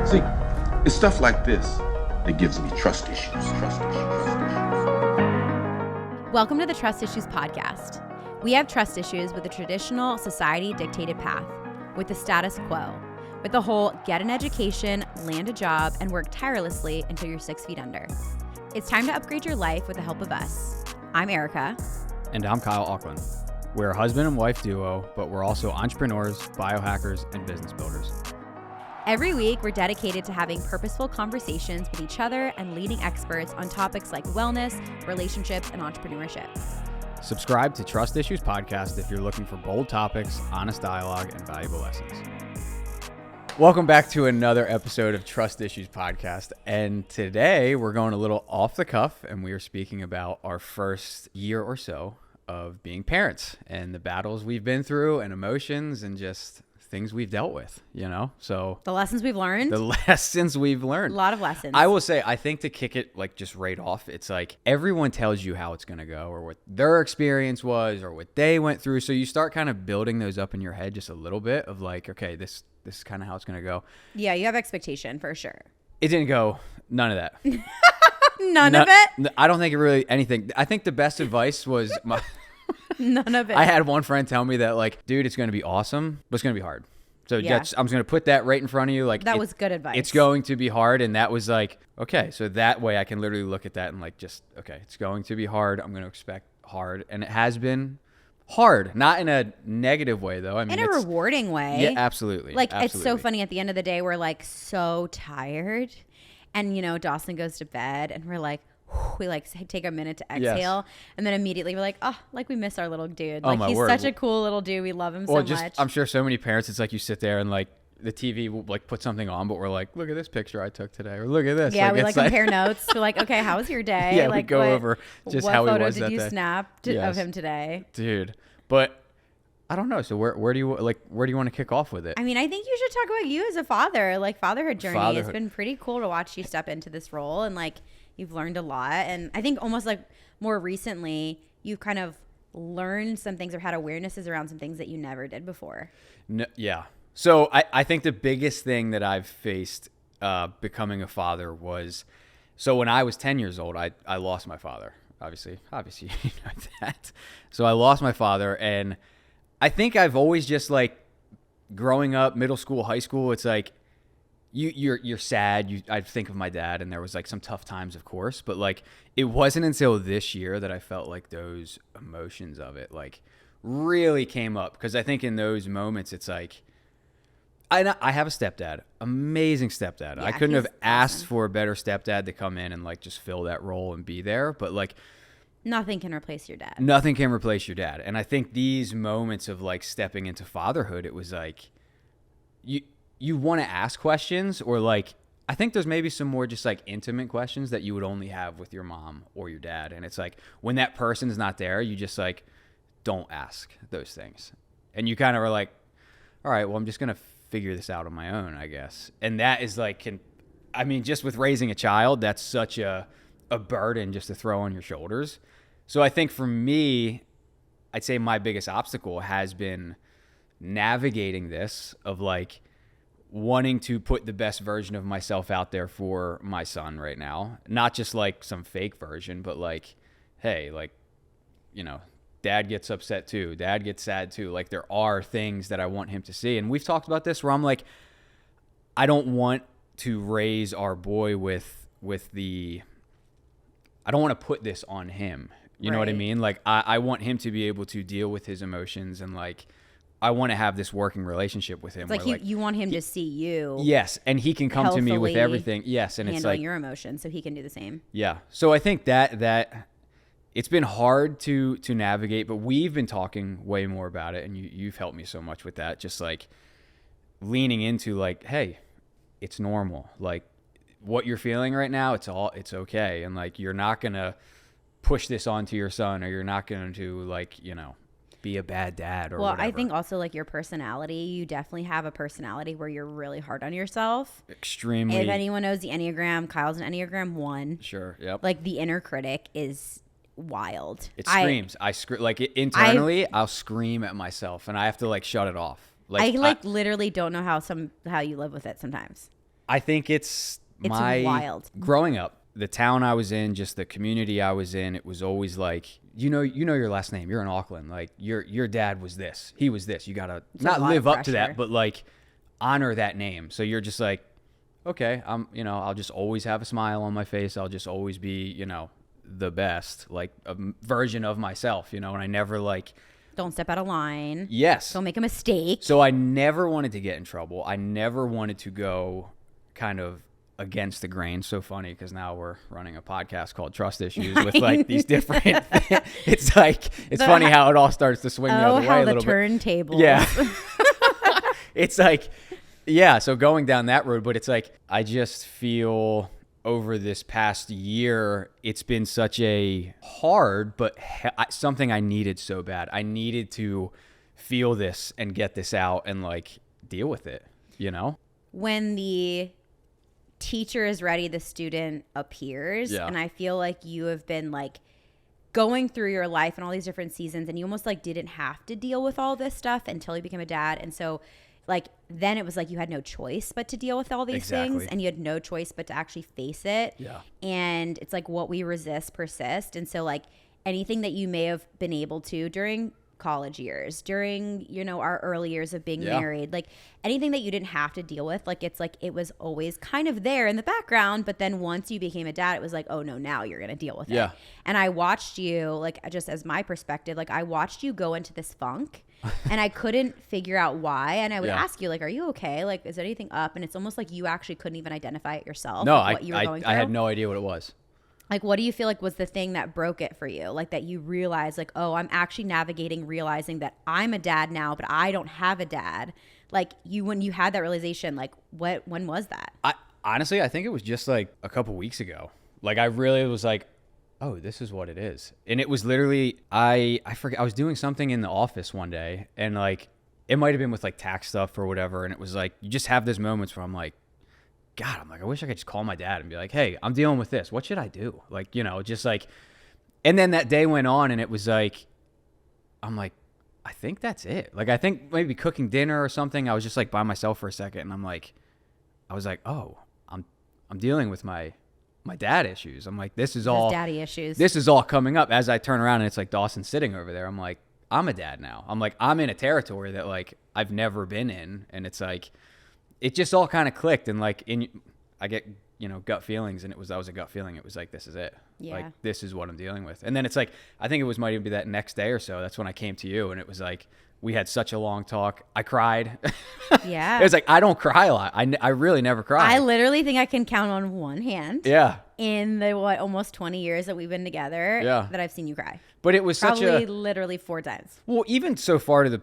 See, it's stuff like this that gives me trust issues. Welcome to the Trust Issues podcast. We have trust issues with the traditional society-dictated path, with the status quo, with the whole get an education, land a job, and work tirelessly until you're 6 feet under. It's time to upgrade your life with the help of us. I'm Erica. And I'm Kyle Auckland. We're a husband and wife duo, but we're also entrepreneurs, biohackers, and business builders. Every week, we're dedicated to having purposeful conversations with each other and leading experts on topics like wellness, relationships, and entrepreneurship. Subscribe to Trust Issues Podcast if you're looking for bold topics, honest dialogue, and valuable lessons. Welcome back to another episode of Trust Issues Podcast. And today we're going a little off the cuff, and we are speaking about our first year or so of being parents and the battles we've been through and emotions and just things we've dealt with, you know? So the lessons we've learned. A lot of lessons. I will say, I think to kick it like just right off, it's like everyone tells you how it's going to go or what their experience was or what they went through. So you start kind of building those up in your head just a little bit of like, okay, this is kind of how it's going to go. Yeah, you have expectation for sure. It didn't go, none of that. None of it? I don't think it really anything. I think the best advice was none of it. I had one friend tell me that like, dude, it's going to be awesome, but it's going to be hard. So I'm just going to put that right in front of you. Like that was good advice. It's going to be hard. And that was like, okay, so that way I can literally look at that and like, just, okay, it's going to be hard. I'm going to expect hard. And it has been hard, not in a negative way though. I mean, in a rewarding way. Yeah, absolutely. Like It's so funny at the end of the day, we're like so tired and you know, Dawson goes to bed and we're like, we like take a minute to exhale, and then immediately we're like, oh, like we miss our little dude. Like he's such a cool little dude. We love him so much. I'm sure so many parents, it's like you sit there and like the TV will like put something on, but we're like, look at this picture I took today, or look at this. Yeah, we like compare notes. We're like, okay, how was your day? Yeah, like we go over just how he was that day. What photo did you snap of him today, dude? But I don't know. So where do you want to kick off with it? I mean, I think you should talk about you as a father, like fatherhood journey. It's been pretty cool to watch you step into this role and like. You've learned a lot. And I think almost like more recently, you've kind of learned some things or had awarenesses around some things that you never did before. No, yeah. So I think the biggest thing that I've faced becoming a father was, so when I was 10 years old, I lost my father. Obviously you know that. So I lost my father. And I think I've always just like growing up, middle school, high school, it's like, You're sad. I think of my dad, and there was like some tough times, of course, but like it wasn't until this year that I felt like those emotions of it like really came up, because I think in those moments it's like I have a stepdad, amazing stepdad. Yeah, I couldn't have asked for a better stepdad to come in and like just fill that role and be there, but like nothing can replace your dad. Nothing can replace your dad, and I think these moments of like stepping into fatherhood, it was like you want to ask questions, or like, I think there's maybe some more just like intimate questions that you would only have with your mom or your dad. And it's like, when that person is not there, you just like, don't ask those things. And you kind of are like, all right, well, I'm just going to figure this out on my own, I guess. And that is like, just with raising a child, that's such a burden just to throw on your shoulders. So I think for me, I'd say my biggest obstacle has been navigating this of like, wanting to put the best version of myself out there for my son right now. Not just like some fake version, but like, hey, like, you know, dad gets upset too. Dad gets sad too. Like there are things that I want him to see. And we've talked about this where I'm like, I don't want to raise our boy with I don't want to put this on him. You know what I mean? Like I want him to be able to deal with his emotions, and like, I want to have this working relationship with him. It's like, you want him to see you. Yes, and he can come to me with everything. Yes, and it's like your emotions, so he can do the same. Yeah. So I think that it's been hard to navigate, but we've been talking way more about it, and you've helped me so much with that. Just like leaning into like, hey, it's normal. Like what you're feeling right now, it's okay, and like you're not gonna push this onto your son, or you're not going to like, you know, be a bad dad or whatever. I think also like your personality, you definitely have a personality where you're really hard on yourself. Extremely. If anyone knows the Enneagram, Kyle's an Enneagram 1. Sure. Yep. Like the inner critic is wild. It screams. I scream like internally. I'll scream at myself, and I have to like shut it off. Like I literally don't know how you live with it sometimes. I think it's my wild. Growing up, the town I was in, just the community I was in, it was always like, you know your last name. You're in Auckland. Like your dad was this. He was this. You gotta not live up to that, but like honor that name. So you're just like, okay, I'll just always have a smile on my face. I'll just always be, the best, like a version of myself, and I never like. Don't step out of line. Yes. Don't make a mistake. So I never wanted to get in trouble. I never wanted to go kind of against the grain. So funny because now we're running a podcast called Trust Issues with like these different. It's like it's funny how it all starts to swing the other way a little bit. Turntables. Yeah. It's like, yeah. So going down that road, but it's like I just feel over this past year, it's been such a hard, but something I needed so bad. I needed to feel this and get this out and like deal with it, When the teacher is ready, the student appears. Yeah. And I feel like you have been like going through your life and all these different seasons, and you almost like didn't have to deal with all this stuff until you became a dad. And so like then it was like you had no choice but to deal with all these things, and you had no choice but to actually face it. Yeah. And it's like what we resist persist. And so like anything that you may have been able to during college years, during our early years of being married, like anything that you didn't have to deal with, like it's like it was always kind of there in the background, but then once you became a dad, it was like, oh no, now you're gonna deal with it. And I watched you, like just as my perspective, like I watched you go into this funk and I couldn't figure out why, and I would ask you like, are you okay, like is anything up? And it's almost like you actually couldn't even identify it yourself. No, what you were going through. I had no idea what it was. Like, what do you feel like was the thing that broke it for you? Like that you realized like, oh, I'm actually realizing that I'm a dad now, but I don't have a dad. Like when you had that realization, like when was that? Honestly, I think it was just like a couple weeks ago. Like I really was like, oh, this is what it is. And it was literally, I forget, I was doing something in the office one day and like, it might've been with like tax stuff or whatever. And it was like, you just have those moments where I'm like, God, I wish I could just call my dad and be like, hey, I'm dealing with this. What should I do? Like, just like, and then that day went on and it was like, I'm like, I think that's it. Like, I think maybe cooking dinner or something. I was just like by myself for a second and I was like, oh, I'm dealing with my dad issues. I'm like, this is all daddy issues. This is all coming up as I turn around and it's like Dawson sitting over there. I'm like, I'm a dad now. I'm like, I'm in a territory that like I've never been in. And it's like, it just all kind of clicked and like I get, gut feelings and that was a gut feeling. It was like, this is it. Yeah. Like, this is what I'm dealing with. And then it's like, I think it might even be that next day or so. That's when I came to you and it was like, we had such a long talk. I cried. Yeah. It was like, I don't cry a lot. I really never cry. I literally think I can count on one hand. Yeah. In the almost 20 years that we've been together. Yeah. That I've seen you cry. But it was probably literally 4 times. Well, even so far to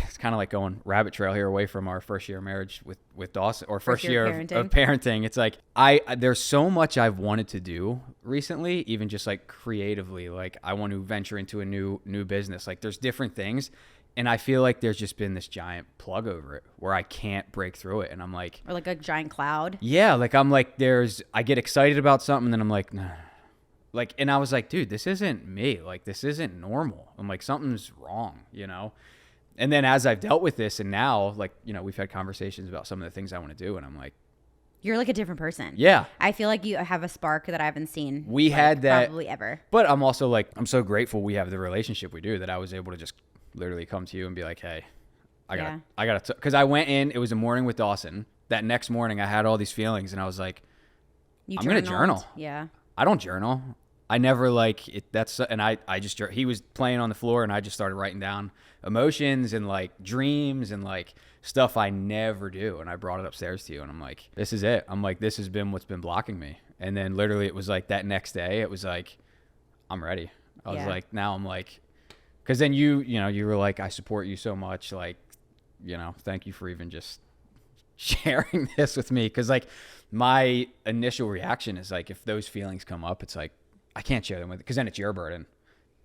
it's kind of like going rabbit trail here away from our first year of marriage with Dawson or first year of parenting. It's like there's so much I've wanted to do recently, even just like creatively. Like I want to venture into a new business. Like there's different things. And I feel like there's just been this giant plug over it where I can't break through it. And I'm like, or like a giant cloud. Yeah. Like I'm like, I get excited about something and then I'm like, nah. Like, and I was like, dude, this isn't me. Like, this isn't normal. I'm like, something's wrong, And then as I've dealt with this and now, like, we've had conversations about some of the things I want to do. And I'm like, you're like a different person. Yeah. I feel like you have a spark that I haven't seen. We had that. Probably ever. But I'm also like, I'm so grateful we have the relationship we do that I was able to just literally come to you and be like, hey, I got to, because I went in, it was a morning with Dawson. That next morning I had all these feelings and I was like, I'm going to journal. Yeah. I don't journal. I never like it. I just, he was playing on the floor and I just started writing down emotions and like dreams and like stuff I never do. And I brought it upstairs to you and I'm like, this is it. I'm like, this has been what's been blocking me. And then literally it was like that next day, it was like, I'm ready. I was like, now I'm like, cause then you were like, I support you so much. Like, thank you for even just sharing this with me. Cause like my initial reaction is like, if those feelings come up, it's like, I can't share them with, because then it's your burden.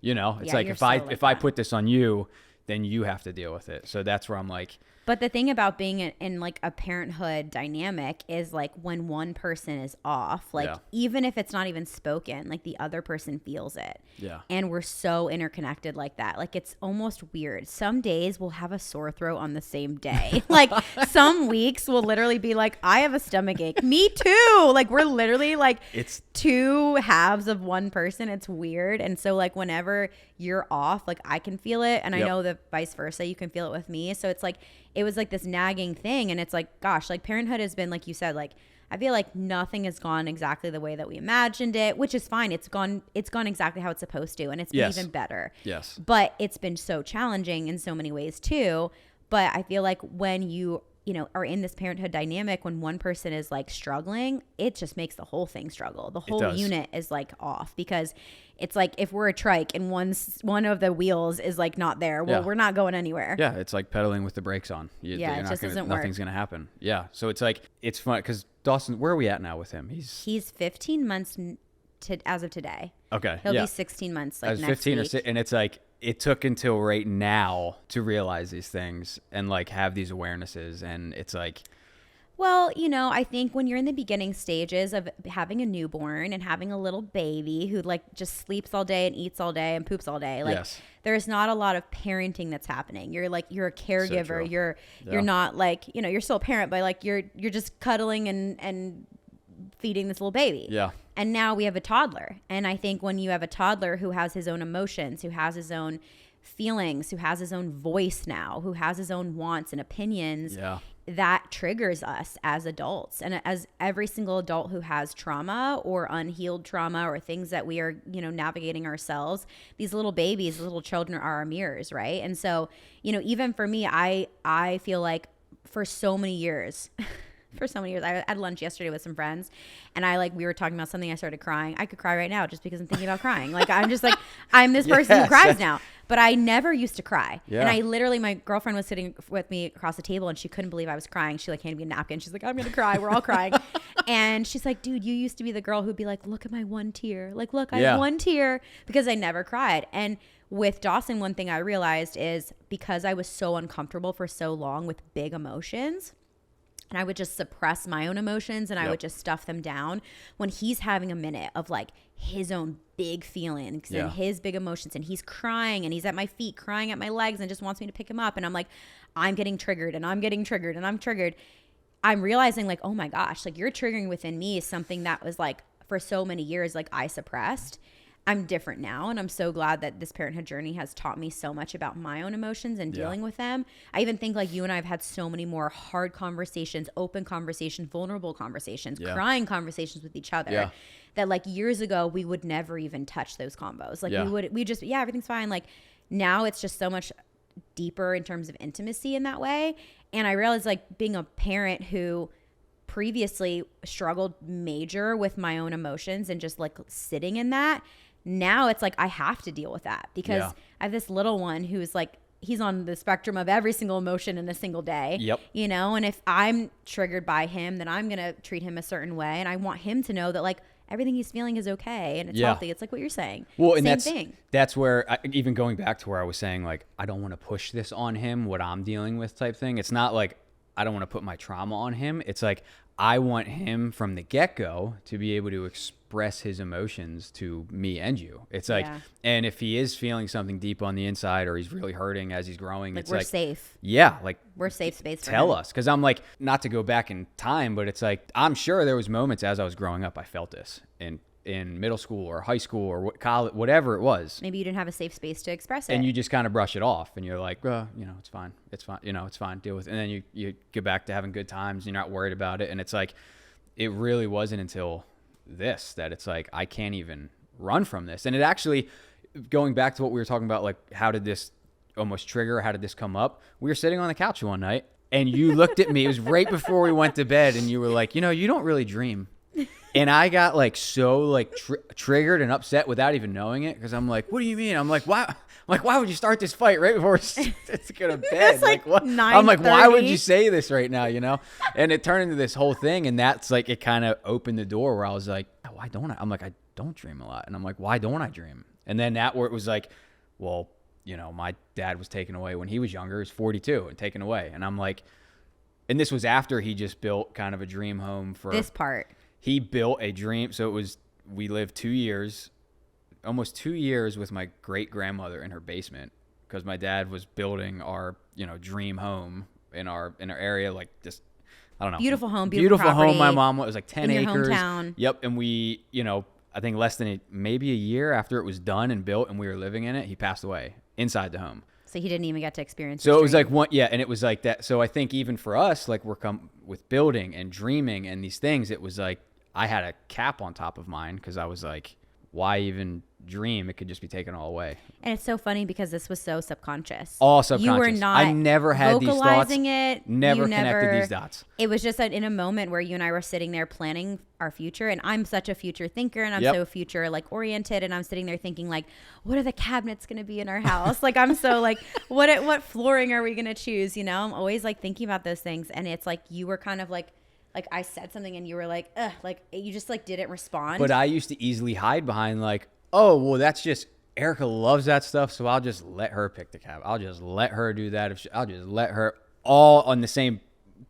It's like if I put this on you, then you have to deal with it. So that's where I'm like, But the thing about being in like a parenthood dynamic is like when one person is off, like even if it's not even spoken, like the other person feels it. Yeah. And we're so interconnected like that. Like it's almost weird. Some days we'll have a sore throat on the same day. Like some weeks we'll literally be like, I have a stomach ache. Me too. Like we're literally like it's two halves of one person. It's weird. And so like whenever you're off, like I can feel it. And I know that vice versa, you can feel it with me. So it's like, it was like this nagging thing. And it's like, gosh, like parenthood has been, like you said, like, I feel like nothing has gone exactly the way that we imagined it, which is fine. It's gone exactly how it's supposed to. And it's been even better. Yes. But it's been so challenging in so many ways too. But I feel like when you are in this parenthood dynamic, when one person is like struggling, it just makes the whole thing struggle. The whole unit is like off, because it's like if we're a trike and one of the wheels is like not there, well, we're not going anywhere. Yeah, it's like pedaling with the brakes on. It just doesn't work. Nothing's going to happen. Yeah, so it's like, it's fun because Dawson, where are we at now with him? He's 15 months as of today. Okay, he'll be 16 months like next 15 week. and it's like, it took until right now to realize these things and like have these awarenesses, and it's like, well, I think when you're in the beginning stages of having a newborn and having a little baby who like just sleeps all day and eats all day and poops all day, like there's not a lot of parenting that's happening. You're a caregiver. So you're not like, you're still a parent, but like you're just cuddling and feeding this little baby. Yeah. And now we have a toddler. And I think when you have a toddler who has his own emotions, who has his own feelings, who has his own voice now, who has his own wants and opinions, that triggers us as adults. And as every single adult who has trauma or unhealed trauma or things that we are, navigating ourselves, these little babies, little children are our mirrors, right? And so, even for me, I feel like for so many years, I had lunch yesterday with some friends, and we were talking about something. I started crying. I could cry right now just because I'm thinking about crying. Like I'm just like, I'm this person who cries now, but I never used to cry. Yeah. And I literally, my girlfriend was sitting with me across the table and she couldn't believe I was crying. She like handed me a napkin. She's like, I'm going to cry. We're all crying. And she's like, dude, you used to be the girl who'd be like, look at my one tear. Like, look, I have one tear, because I never cried. And with Dawson, one thing I realized is because I was so uncomfortable for so long with big emotions, and I would just suppress my own emotions and I would just stuff them down, when he's having a minute of like his own big feelings and his big emotions, and he's crying and he's at my feet, crying at my legs, and just wants me to pick him up. And I'm like, I'm getting triggered and I'm getting triggered and I'm triggered. I'm realizing like, oh my gosh, like you're triggering within me something that was like for so many years, like I suppressed. I'm different now, and I'm so glad that this parenthood journey has taught me so much about my own emotions and dealing with them. I even think like you and I have had so many more hard conversations, open conversations, vulnerable conversations, crying conversations with each other that like years ago we would never even touch those combos. Like we just everything's fine. Like now it's just so much deeper in terms of intimacy in that way. And I realized like being a parent who previously struggled major with my own emotions and just like sitting in that, now it's like I have to deal with that, because I have this little one who's like, he's on the spectrum of every single emotion in a single day. Yep. And if I'm triggered by him, then I'm going to treat him a certain way. And I want him to know that like everything he's feeling is okay and it's healthy. It's like what you're saying. Well, and Same thing. That's where, even going back to where I was saying, like, I don't want to push this on him, what I'm dealing with type thing. It's not like I don't want to put my trauma on him. It's like I want him from the get-go to be able to express his emotions to me and you. It's like, and if he is feeling something deep on the inside or he's really hurting as he's growing, like, it's we're safe. Yeah, like we're safe space for tell him. us. Because I'm like, not to go back in time, but it's like, I'm sure there was moments as I was growing up I felt this in middle school or high school or college, whatever it was. Maybe you didn't have a safe space to express it. And you just kind of brush it off and you're like, it's fine. It's fine. It's fine. Deal with it. And then you get back to having good times. You're not worried about it. And it's like, it really wasn't until this that it's like, I can't even run from this. And it actually, going back to what we were talking about, like, how did this almost trigger? How did this come up? We were sitting on the couch one night and you looked at me. It was right before we went to bed. And you were like, you don't really dream. And I got like so like triggered and upset without even knowing it, because I'm like, what do you mean? I'm like, why? Why would you start this fight right before it's go to bed? It's like what? 9:30. I'm like, why would you say this right now? And it turned into this whole thing, and that's like, it kind of opened the door where I was like, why don't I? I'm like, I don't dream a lot, and I'm like, why don't I dream? And then that where it was like, well, my dad was taken away when he was younger. He was 42 and taken away. And I'm like, and this was after he just built kind of a dream home for this part. He built a dream. So we lived 2 years, almost 2 years with my great grandmother in her basement because my dad was building our, dream home in our area, like just, I don't know. Beautiful home, beautiful property, home. My mom, it was like 10 in your acres. Hometown. Yep. And we, I think less than maybe a year after it was done and built and we were living in it, he passed away inside the home. So he didn't even get to experience So his it was dream. like one, yeah. And it was like that. So I think even for us, like we're with building and dreaming and these things, it was like, I had a cap on top of mine because I was like, why even dream? It could just be taken all away. And it's so funny because this was so subconscious. All subconscious. You were not I never had these thoughts. vocalizing it. Never connected these dots. It was just in a moment where you and I were sitting there planning our future. And I'm such a future thinker and I'm so future oriented. And I'm sitting there thinking like, what are the cabinets going to be in our house? Like I'm so like, what flooring are we going to choose? I'm always like thinking about those things. And it's like you were kind of like I said something and you were like, ugh, like you just like didn't respond. But I used to easily hide behind like, oh, well, that's just Erica loves that stuff. So I'll just let her pick the cab. I'll just let her do that. I'll just let her all on the same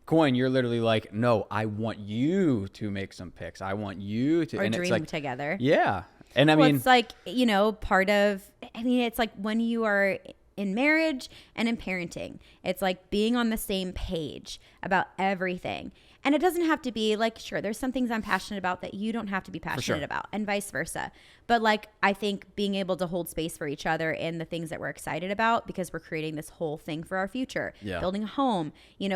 coin. You're literally like, no, I want you to make some picks. I want you to or and dream it's like, together. Yeah. And I well, mean, it's like, it's like when you are in marriage and in parenting, it's like being on the same page about everything. And it doesn't have to be like, sure, there's some things I'm passionate about that you don't have to be passionate about and vice versa. But like, I think being able to hold space for each other in the things that we're excited about because we're creating this whole thing for our future, building a home,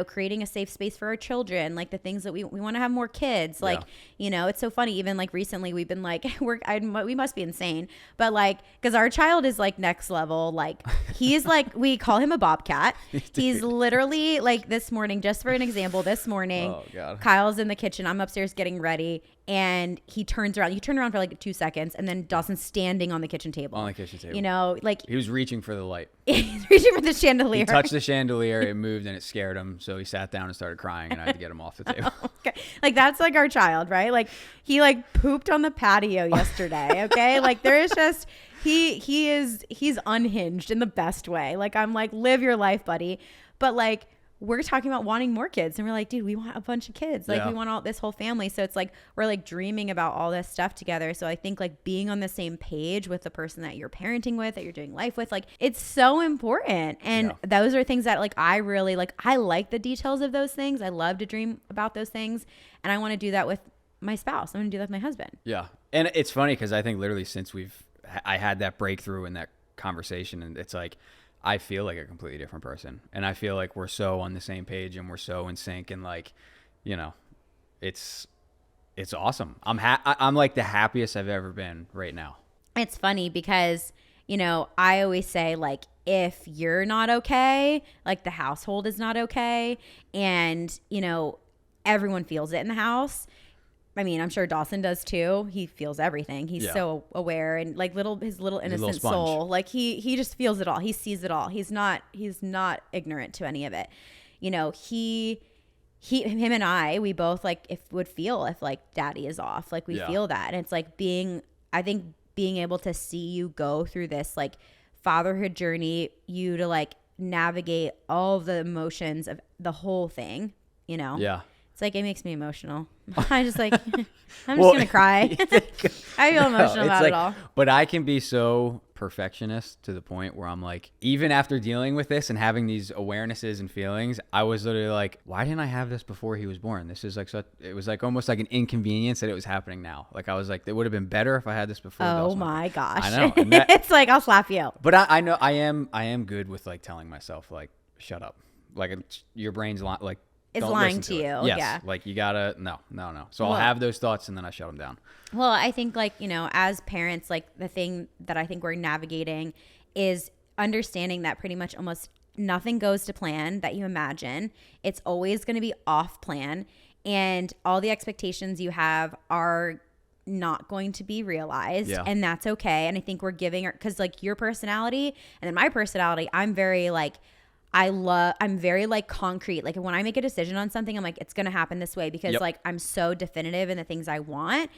creating a safe space for our children, like the things that we want to have more kids. Like, it's so funny. Even like recently we've been like, we must be insane, but like, cause our child is like next level. Like he's like, we call him a bobcat. He's literally like this morning, just for an example, this morning, Kyle's in the kitchen. I'm upstairs getting ready. And he turns around. You turn around for like 2 seconds, and then Dawson's standing on the kitchen table. On the kitchen table. Like he was reaching for the light. He's reaching for the chandelier. He touched the chandelier, it moved, and it scared him. So he sat down and started crying, and I had to get him off the table. Okay. Like that's like our child, right? Like he like pooped on the patio yesterday. Okay, like there is just he's unhinged in the best way. Like I'm like, live your life, buddy. But like, we're talking about wanting more kids and we're like, dude, we want a bunch of kids. Like we want this whole family. So it's like, we're like dreaming about all this stuff together. So I think like being on the same page with the person that you're parenting with, that you're doing life with, like it's so important. And those are things that like, I really like, I like the details of those things. I love to dream about those things. And I want to do that with my spouse. I'm going to do that with my husband. Yeah. And it's funny because I think literally since I had that breakthrough in that conversation, and it's like, I feel like a completely different person. And I feel like we're so on the same page and we're so in sync and like, it's awesome. I'm like the happiest I've ever been right now. It's funny because, I always say like, if you're not okay, like the household is not okay. And, everyone feels it in the house. I mean, I'm sure Dawson does too. He feels everything. He's so aware and like his little innocent soul. Like he just feels it all. He sees it all. He's not ignorant to any of it. Him and I, we both like would feel if like daddy is off, like we feel that. And it's like being able to see you go through this like fatherhood journey, you to like navigate all of the emotions of the whole thing, Yeah. It's like, it makes me emotional. I just like, I'm just going to cry. I feel emotional about it all. But I can be so perfectionist to the point where I'm like, even after dealing with this and having these awarenesses and feelings, I was literally like, why didn't I have this before he was born? This is like, it was like almost like an inconvenience that it was happening now. Like I was like, it would have been better if I had this before. Oh my gosh. I know. It's like, I'll slap you. But I know I am good with like telling myself like, shut up. Like your brain's like, is lying to you. Yes. Yeah. Like you gotta, no. So I'll have those thoughts and then I shut them down. Well, I think like, as parents, like the thing that I think we're navigating is understanding that pretty much almost nothing goes to plan that you imagine. It's always going to be off plan, and all the expectations you have are not going to be realized, and that's okay. And I think we're giving, because like your personality and then my personality, I'm very like, I'm very like concrete. Like when I make a decision on something, I'm like, it's going to happen this way because like I'm so definitive in the things I want.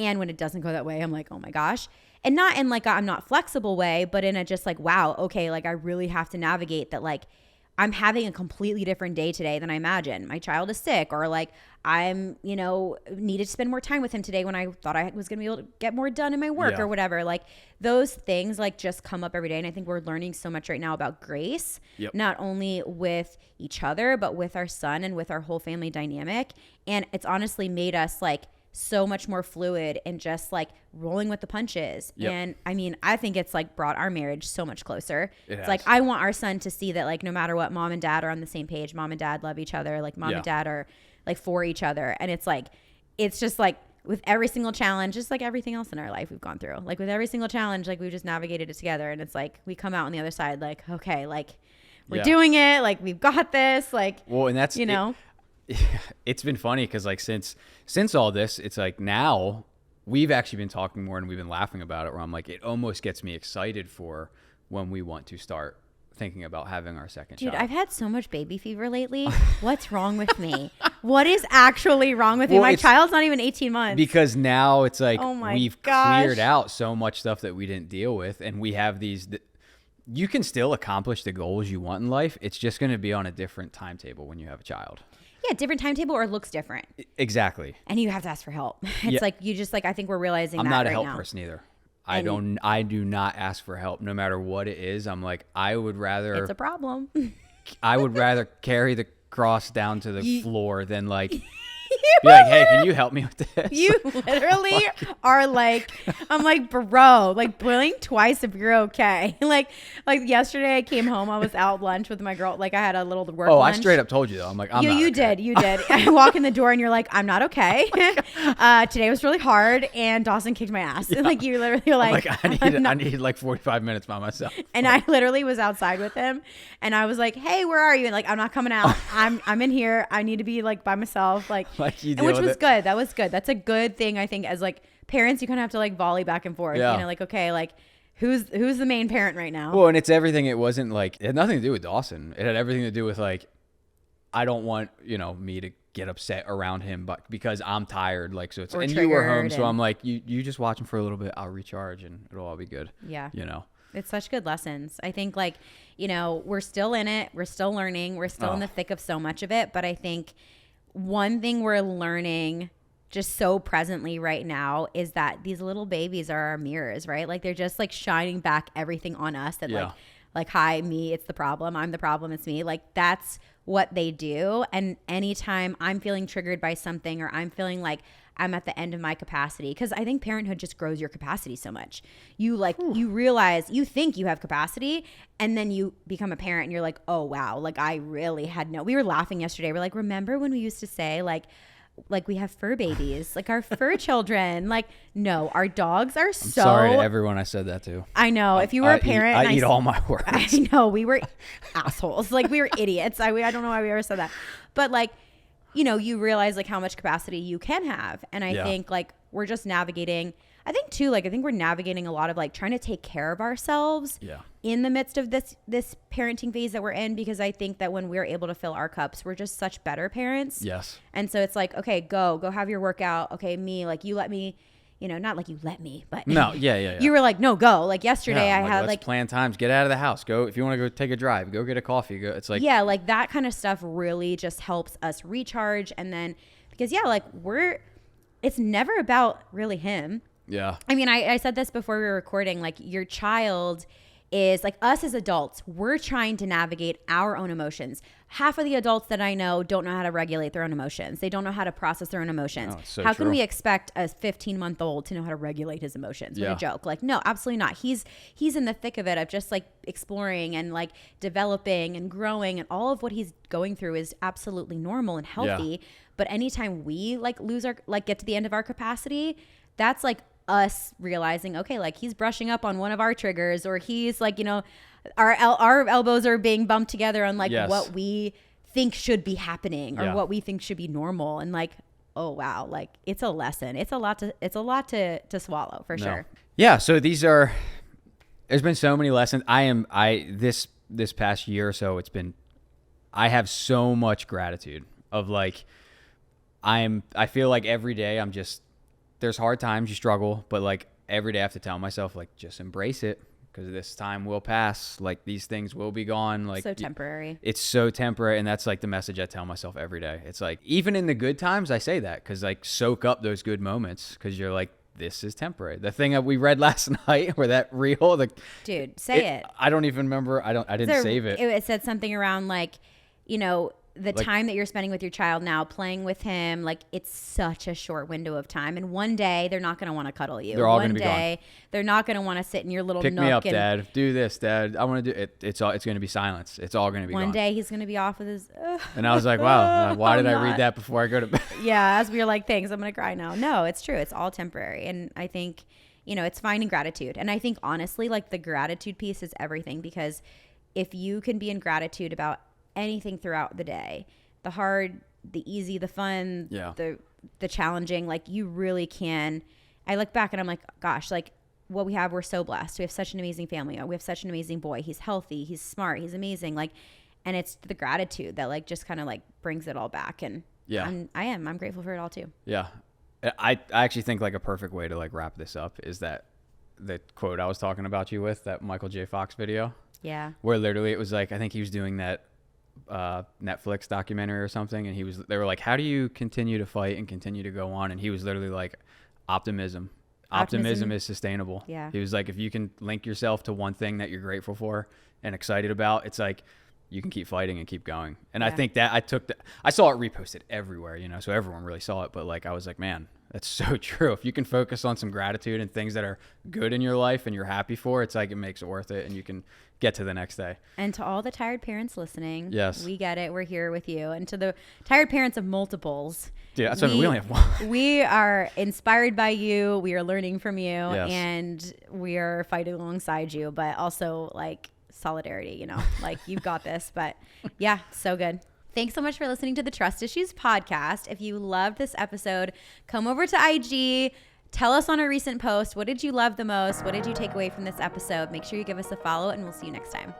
And when it doesn't go that way, I'm like, oh my gosh. And not in like, I'm not flexible way, but in a just like, wow, okay, like I really have to navigate that. Like I'm having a completely different day today than I imagined. My child is sick, or like I'm, needed to spend more time with him today when I thought I was going to be able to get more done in my work or whatever. Like those things like just come up every day. And I think we're learning so much right now about grace, not only with each other, but with our son and with our whole family dynamic. And it's honestly made us like so much more fluid and just like rolling with the punches. And I mean, I think it's like brought our marriage so much closer. It's like, I want our son to see that like, no matter what, mom and dad are on the same page. Mom and dad love each other. Like mom and dad are like for each other. And it's like, it's just like with every single challenge, just like everything else in our life we've gone through, like with every single challenge, like we've just navigated it together. And it's like, we come out on the other side, like, okay, like we're doing it. Like we've got this, like, well, and that's, it's been funny because like since all this, it's like now we've actually been talking more and we've been laughing about it, where I'm like, it almost gets me excited for when we want to start thinking about having our second child. Dude, I've had so much baby fever lately. What's wrong with me? What is actually wrong with me? My child's not even 18 months. Because now it's like we've cleared out so much stuff that we didn't deal with, and we have these. You can still accomplish the goals you want in life. It's just going to be on a different timetable when you have a child. Yeah, different timetable or looks different. Exactly. And you have to ask for help. It's like you just like, I think we're realizing I'm that not a right help now. person either. I do not ask for help no matter what it is. I'm like, I would rather It's a problem. I would rather carry the cross down to the floor than like be like, hey, can you help me with this? You literally are like, I'm like, bro, like blink twice if you're okay. Like yesterday I came home, I was out lunch with my girl. Like I had a little work lunch. I straight up told you though. I'm like, I'm not You okay. did. I walk in the door and you're like, I'm not okay. Today was really hard and Dawson kicked my ass. Yeah. Like you literally were like, I need like 45 minutes by myself. And I literally was outside with him and I was like, hey, where are you? And like, I'm not coming out. I'm in here. I need to be like by myself. Like and which was good. That was good. That's a good thing. I think as like parents, you kind of have to like volley back and forth, like, okay, like who's the main parent right now? Well, and it's everything. It wasn't like, it had nothing to do with Dawson. It had everything to do with like, I don't want, me to get upset around him, but because I'm tired, like, so it's, and you were home. So I'm like, you just watch him for a little bit. I'll recharge and it'll all be good. Yeah. It's such good lessons. I think like, we're still in it. We're still learning. We're still in the thick of so much of it. But I think one thing we're learning just so presently right now is that these little babies are our mirrors, right? Like they're just like shining back everything on us that like, hi, me, it's the problem. I'm the problem. It's me. Like that's what they do. And anytime I'm feeling triggered by something or I'm feeling like I'm at the end of my capacity, because I think parenthood just grows your capacity so much. You like, you realize, you think you have capacity and then you become a parent and you're like, oh, wow. Like I really had we were laughing yesterday. We're like, remember when we used to say like we have fur babies, like our fur children, like, no, our dogs are so. I'm sorry to everyone I said that to. I know. If you were a parent. I eat all my words. I know. We were assholes. Like we were idiots. I don't know why we ever said that. But like, you realize like how much capacity you can have. And I think like we're just navigating, I think we're navigating a lot of like trying to take care of ourselves in the midst of this parenting phase that we're in, because I think that when we're able to fill our cups, we're just such better parents. Yes. And so it's like, okay, go have your workout. Okay, me, like you let me, not like you let me, but no, yeah. You were like, no, go. Like yesterday I had let's plan times, get out of the house, go. If you want to go take a drive, go get a coffee, go. It's like, yeah, like that kind of stuff really just helps us recharge. And then because like it's never about really him. Yeah. I mean, I said this before we were recording, like your child is like us as adults, we're trying to navigate our own emotions. Half of the adults that I know don't know how to regulate their own emotions. They don't know how to process their own emotions. Oh, so how true. can we expect a 15-month-old to know how to regulate his emotions? What a joke. Like, no, absolutely not. He's in the thick of it, of just like exploring and like developing and growing, and all of what he's going through is absolutely normal and healthy. But anytime we like get to the end of our capacity, that's like us realizing, okay, like he's brushing up on one of our triggers, or he's like, our elbows are being bumped together on like what we think should be happening or what we think should be normal. And like, oh wow, like it's a lesson. It's a lot to swallow for sure. Yeah. So there's been so many lessons. This past year or so, I have so much gratitude of like, I feel like every day I'm just there's hard times, you struggle, but like every day I have to tell myself, like, just embrace it, because this time will pass. Like, these things will be gone. Like, so temporary. It's so temporary. And that's like the message I tell myself every day. It's like, even in the good times, I say that, because like, soak up those good moments, because you're like, this is temporary. The thing that we read last night, where that reel, dude, say it. I don't even remember. I didn't save it. It said something around like, you know, the time that you're spending with your child now, playing with him, like, it's such a short window of time. And one day they're not going to want to cuddle you. They're all going to be gone. One day they're not going to want to sit in your little Pick nook. me up, Dad. Do this, Dad. I want to do it. It's going to be silence. It's all going to be gone. One day he's going to be off with his. And I was like, wow, why did I read that before I go to bed? Yeah, as we were like, thanks, I'm going to cry now. No, it's true. It's all temporary. And I think, you know, it's finding gratitude. And I think, honestly, like, the gratitude piece is everything, because if you can be in gratitude about anything throughout the day, the hard, the easy, the fun, the challenging, like, you really can. I look back and I'm like, gosh, like, what we have, we're so blessed. We have such an amazing family. We have such an amazing boy. He's healthy. He's smart. He's amazing. Like, and it's the gratitude that, like, just kind of like brings it all back. And I'm grateful for it all too. Yeah. I actually think like a perfect way to like wrap this up is that the quote I was talking about you with, that Michael J. Fox video. Yeah. Where literally it was like, I think he was doing that Netflix documentary or something, and they were like, how do you continue to fight and continue to go on? And he was literally like, optimism is sustainable. Yeah. He was like, if you can link yourself to one thing that you're grateful for and excited about, it's like you can keep fighting and keep going. And I think that I saw it reposted everywhere, you know, so everyone really saw it, but like, I was like, man, that's so true. If you can focus on some gratitude and things that are good in your life and you're happy for, it's like, it makes it worth it, and you can get to the next day. And to all the tired parents listening, yes, we get it. We're here with you. And to the tired parents of multiples, yeah, that's we only have one. We are inspired by you. We are learning from you, yes, and we are fighting alongside you, but also like solidarity, you know, like, you've got this. But yeah, so good. Thanks so much for listening to the Trust Issues podcast. If you loved this episode, come over to IG. Tell us on a recent post, what did you love the most? What did you take away from this episode? Make sure you give us a follow, and we'll see you next time.